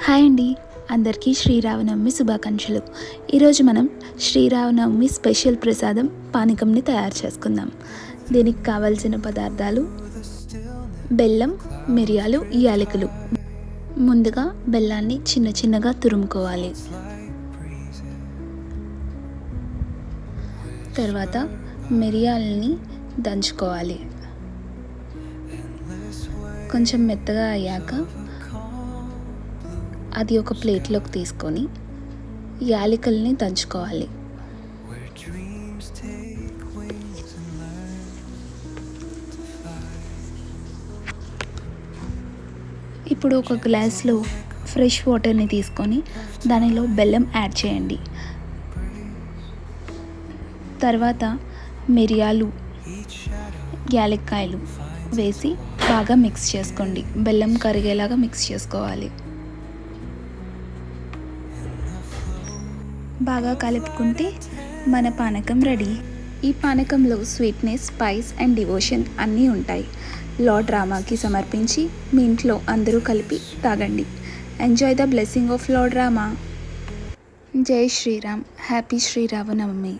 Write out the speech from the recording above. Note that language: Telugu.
హాయ్ అండి, అందరికీ శ్రీరామనవమి శుభాకాంక్షలు. ఈరోజు మనం శ్రీరామనవమి స్పెషల్ ప్రసాదం పానకంని తయారు చేసుకుందాం. దీనికి కావాల్సిన పదార్థాలు: బెల్లం, మిరియాలు, యాలకులు. ముందుగా బెల్లాన్ని చిన్న చిన్నగా తురుముకోవాలి. తర్వాత మిరియాలని దంచుకోవాలి. కొంచెం మెత్తగా అయ్యాక అది ఒక ప్లేట్లోకి తీసుకొని యాలకుల్ని దంచుకోవాలి. ఇప్పుడు ఒక గ్లాస్లో ఫ్రెష్ వాటర్ని తీసుకొని దానిలో బెల్లం యాడ్ చేయండి. తర్వాత మిరియాలు, యాలక్కాయలు వేసి బాగా మిక్స్ చేసుకోండి. బెల్లం కరిగేలాగా మిక్స్ చేసుకోవాలి. బాగా కలుపుకుంటే మన పానకం రెడీ. ఈ పానకంలో స్వీట్నెస్, స్పైస్ అండ్ డివోషన్ అన్నీ ఉంటాయి. లార్డ్ రామాకి సమర్పించి మీ ఇంట్లో అందరూ కలిపి తాగండి. Enjoy the blessing of lord Rama. జై శ్రీరామ్. హ్యాపీ శ్రీరామనవమి.